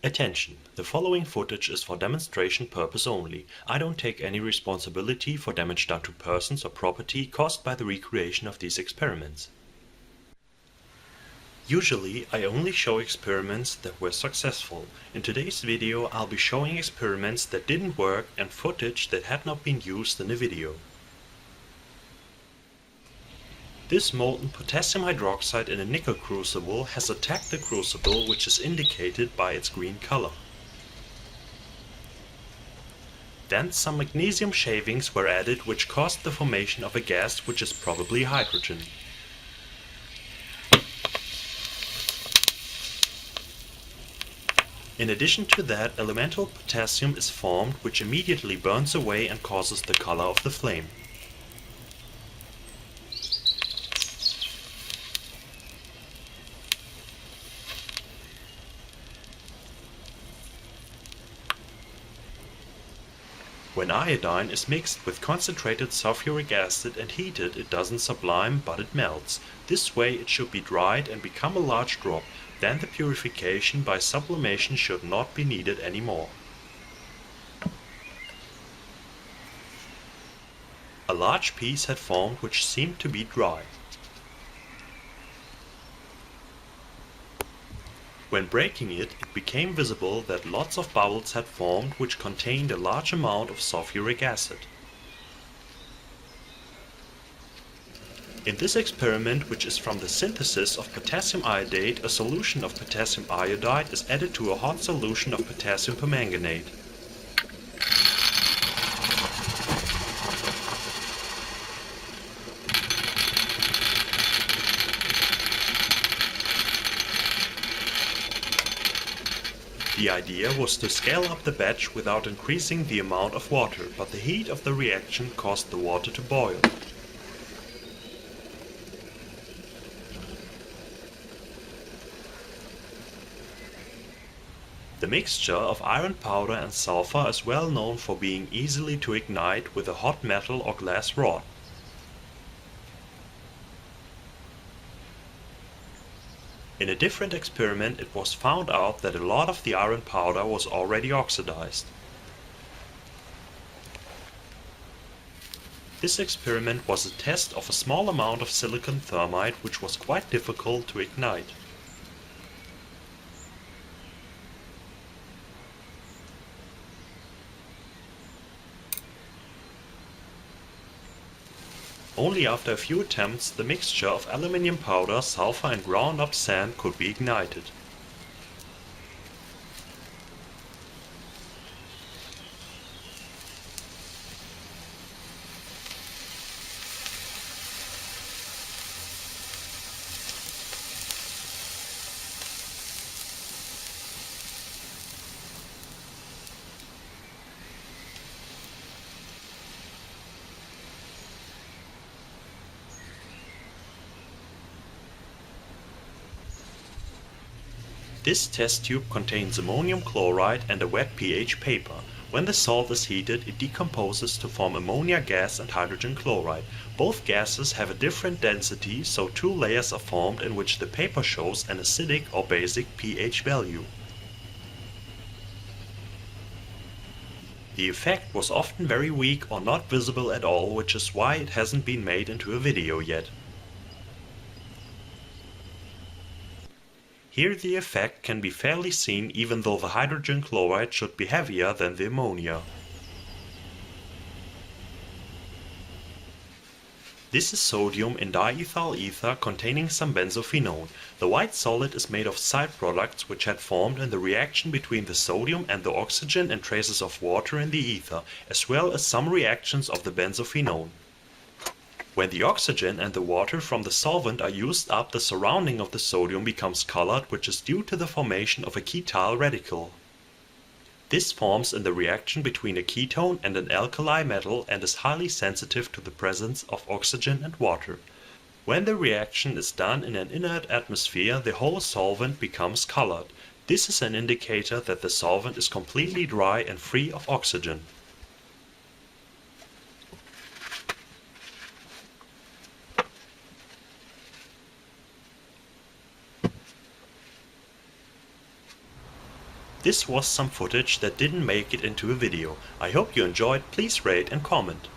Attention! The following footage is for demonstration purpose only. I don't take any responsibility for damage done to persons or property caused by the recreation of these experiments. Usually, I only show experiments that were successful. In today's video, I'll be showing experiments that didn't work and footage that had not been used in the video. This molten potassium hydroxide in a nickel crucible has attacked the crucible, which is indicated by its green color. Then some magnesium shavings were added, which caused the formation of a gas which is probably hydrogen. In addition to that, elemental potassium is formed, which immediately burns away and causes the color of the flame. When iodine is mixed with concentrated sulfuric acid and heated, it doesn't sublime, but it melts. This way it should be dried and become a large drop. Then the purification by sublimation should not be needed anymore. A large piece had formed which seemed to be dry. When breaking it, it became visible that lots of bubbles had formed which contained a large amount of sulfuric acid. In this experiment, which is from the synthesis of potassium iodate, a solution of potassium iodide is added to a hot solution of potassium permanganate. The idea was to scale up the batch without increasing the amount of water, but the heat of the reaction caused the water to boil. The mixture of iron powder and sulfur is well known for being easily to ignite with a hot metal or glass rod. In a different experiment, it was found out that a lot of the iron powder was already oxidized. This experiment was a test of a small amount of silicon thermite, which was quite difficult to ignite. Only after a few attempts, the mixture of aluminium powder, sulfur and ground up sand could be ignited. This test tube contains ammonium chloride and a wet pH paper. When the salt is heated, it decomposes to form ammonia gas and hydrogen chloride. Both gases have a different density, so two layers are formed in which the paper shows an acidic or basic pH value. The effect was often very weak or not visible at all, which is why it hasn't been made into a video yet. Here the effect can be fairly seen, even though the hydrogen chloride should be heavier than the ammonia. This is sodium in diethyl ether containing some benzophenone. The white solid is made of side products which had formed in the reaction between the sodium and the oxygen and traces of water in the ether, as well as some reactions of the benzophenone. When the oxygen and the water from the solvent are used up, the surrounding of the sodium becomes colored, which is due to the formation of a ketyl radical. This forms in the reaction between a ketone and an alkali metal and is highly sensitive to the presence of oxygen and water. When the reaction is done in an inert atmosphere, the whole solvent becomes colored. This is an indicator that the solvent is completely dry and free of oxygen. This was some footage that didn't make it into a video. I hope you enjoyed. Please rate and comment.